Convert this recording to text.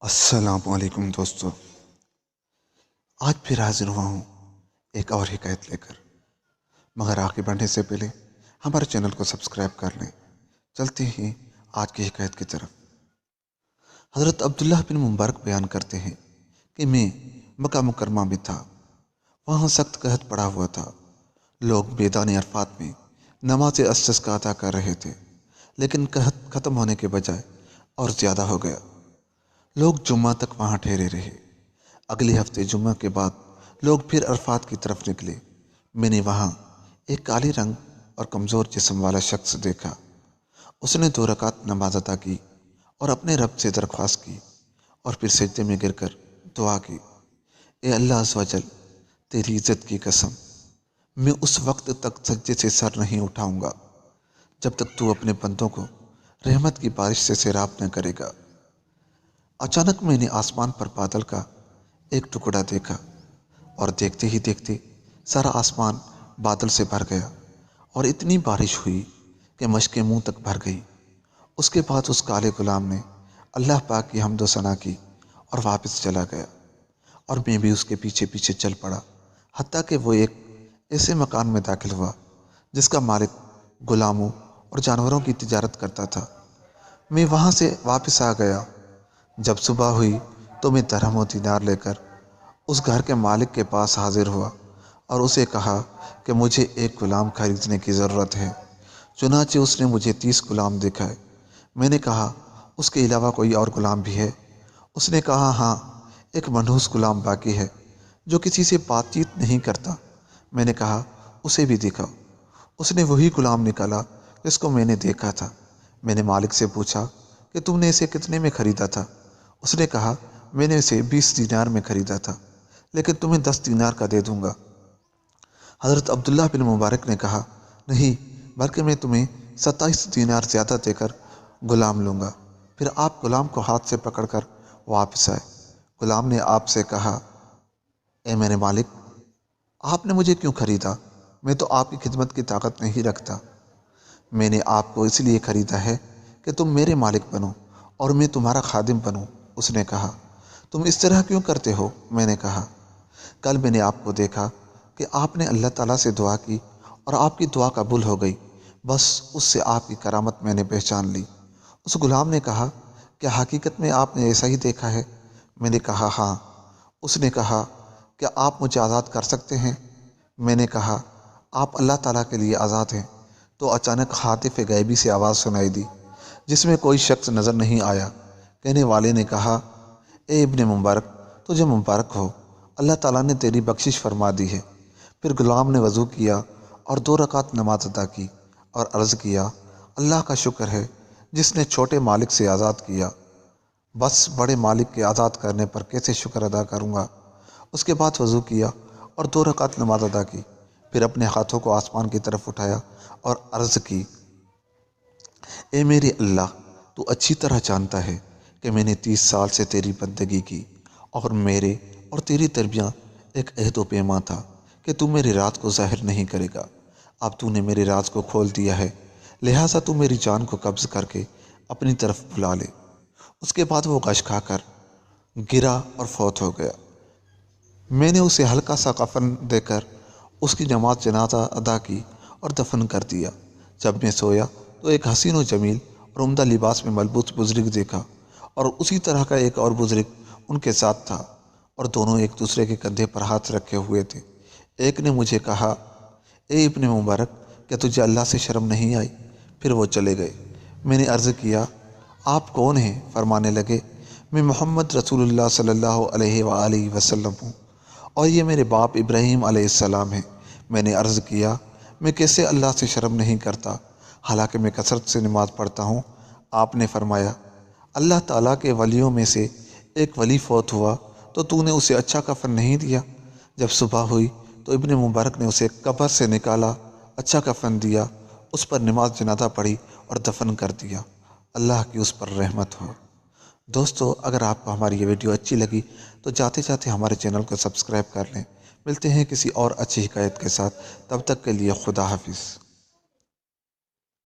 السلام علیکم دوستو، آج پھر حاضر ہوا ہوں ایک اور حکایت لے کر، مگر آگے بڑھنے سے پہلے ہمارے چینل کو سبسکرائب کر لیں۔ چلتے ہیں آج کی حکایت کی طرف۔ حضرت عبداللہ بن مبارک بیان کرتے ہیں کہ میں مکہ مکرمہ میں تھا، وہاں سخت قحط پڑا ہوا تھا۔ لوگ میدان عرفات میں نماز استسقاء ادا کر رہے تھے، لیکن قحط ختم ہونے کے بجائے اور زیادہ ہو گیا۔ لوگ جمعہ تک وہاں ٹھہرے رہے۔ اگلے ہفتے جمعہ کے بعد لوگ پھر عرفات کی طرف نکلے۔ میں نے وہاں ایک کالے رنگ اور کمزور جسم والا شخص دیکھا۔ اس نے 2 رکعت نماز ادا کی اور اپنے رب سے درخواست کی اور پھر سجدے میں گر کر دعا کی، اے اللہ عز و جل، تیری عزت کی قسم، میں اس وقت تک سجدے سے سر نہیں اٹھاؤں گا جب تک تو اپنے بندوں کو رحمت کی بارش سے سیراب نہ کرے گا۔ اچانک میں نے آسمان پر بادل کا ایک ٹکڑا دیکھا اور دیکھتے ہی دیکھتے سارا آسمان بادل سے بھر گیا اور اتنی بارش ہوئی کہ مشکیں منہ تک بھر گئی۔ اس کے بعد اس کالے غلام نے اللہ پاک کی حمد و ثنا کی اور واپس چلا گیا، اور میں بھی اس کے پیچھے پیچھے چل پڑا، حتیٰ کہ وہ ایک ایسے مکان میں داخل ہوا جس کا مالک غلاموں اور جانوروں کی تجارت کرتا تھا۔ میں وہاں سے واپس آ گیا۔ جب صبح ہوئی تو میں درہم و دینار لے کر اس گھر کے مالک کے پاس حاضر ہوا اور اسے کہا کہ مجھے ایک غلام خریدنے کی ضرورت ہے۔ چنانچہ اس نے مجھے 30 غلام دکھائے۔ میں نے کہا، اس کے علاوہ کوئی اور غلام بھی ہے؟ اس نے کہا، ہاں، ایک منحوس غلام باقی ہے جو کسی سے بات چیت نہیں کرتا۔ میں نے کہا، اسے بھی دکھاؤ۔ اس نے وہی غلام نکالا جس کو میں نے دیکھا تھا۔ میں نے مالک سے پوچھا کہ تم نے اسے کتنے میں خریدا تھا؟ اس نے کہا، میں نے اسے 20 دینار میں خریدا تھا، لیکن تمہیں 10 دینار کا دے دوں گا۔ حضرت عبداللہ بن مبارک نے کہا، نہیں، بلکہ میں تمہیں 27 دینار زیادہ دے کر غلام لوں گا۔ پھر آپ غلام کو ہاتھ سے پکڑ کر واپس آئے۔ غلام نے آپ سے کہا، اے میرے مالک، آپ نے مجھے کیوں خریدا؟ میں تو آپ کی خدمت کی طاقت نہیں رکھتا۔ میں نے آپ کو اس لیے خریدا ہے کہ تم میرے مالک بنو اور میں تمہارا خادم بنوں۔ اس نے کہا، تم اس طرح کیوں کرتے ہو؟ میں نے کہا، کل میں نے آپ کو دیکھا کہ آپ نے اللہ تعالیٰ سے دعا کی اور آپ کی دعا قبول ہو گئی، بس اس سے آپ کی کرامت میں نے پہچان لی۔ اس غلام نے کہا، کیا حقیقت میں آپ نے ایسا ہی دیکھا ہے؟ میں نے کہا، ہاں۔ اس نے کہا، کیا آپ مجھے آزاد کر سکتے ہیں؟ میں نے کہا، آپ اللہ تعالیٰ کے لیے آزاد ہیں۔ تو اچانک ہاتف غیبی سے آواز سنائی دی جس میں کوئی شخص نظر نہیں آیا۔ کہنے والے نے کہا، اے ابن مبارک، تجھے مبارک ہو، اللہ تعالیٰ نے تیری بخشش فرما دی ہے۔ پھر غلام نے وضو کیا اور 2 رکعت نماز ادا کی اور عرض کیا، اللہ کا شکر ہے جس نے چھوٹے مالک سے آزاد کیا، بس بڑے مالک کے آزاد کرنے پر کیسے شکر ادا کروں گا۔ اس کے بعد وضو کیا اور 2 رکعت نماز ادا کی، پھر اپنے ہاتھوں کو آسمان کی طرف اٹھایا اور عرض کی، اے میرے اللہ، تو اچھی طرح جانتا ہے کہ میں نے 30 سال سے تیری بندگی کی اور میرے اور تیری درمیان ایک عہد و پیمان تھا کہ تو میرے راز کو ظاہر نہیں کرے گا۔ اب تو نے میرے راز کو کھول دیا ہے، لہٰذا تو میری جان کو قبض کر کے اپنی طرف بلا لے۔ اس کے بعد وہ غش کھا کر گرا اور فوت ہو گیا۔ میں نے اسے ہلکا سا کفن دے کر اس کی نماز جنازہ ادا کی اور دفن کر دیا۔ جب میں سویا تو ایک حسین و جمیل اور عمدہ لباس میں ملبوس بزرگ دیکھا، اور اسی طرح کا ایک اور بزرگ ان کے ساتھ تھا، اور دونوں ایک دوسرے کے کندھے پر ہاتھ رکھے ہوئے تھے۔ ایک نے مجھے کہا، اے ابن مبارک، کیا تجھے اللہ سے شرم نہیں آئی؟ پھر وہ چلے گئے۔ میں نے عرض کیا، آپ کون ہیں؟ فرمانے لگے، میں محمد رسول اللہ صلی اللہ علیہ وآلہ وسلم ہوں، اور یہ میرے باپ ابراہیم علیہ السلام ہیں۔ میں نے عرض کیا، میں کیسے اللہ سے شرم نہیں کرتا، حالانکہ میں کثرت سے نماز پڑھتا ہوں؟ آپ نے فرمایا، اللہ تعالیٰ کے ولیوں میں سے ایک ولی فوت ہوا تو نے اسے اچھا کفن نہیں دیا۔ جب صبح ہوئی تو ابن مبارک نے اسے قبر سے نکالا، اچھا کفن دیا، اس پر نماز جنازہ پڑھی اور دفن کر دیا۔ اللہ کی اس پر رحمت ہو۔ دوستو، اگر آپ کو ہماری یہ ویڈیو اچھی لگی تو جاتے جاتے ہمارے چینل کو سبسکرائب کر لیں۔ ملتے ہیں کسی اور اچھی حکایت کے ساتھ، تب تک کے لیے خدا حافظ۔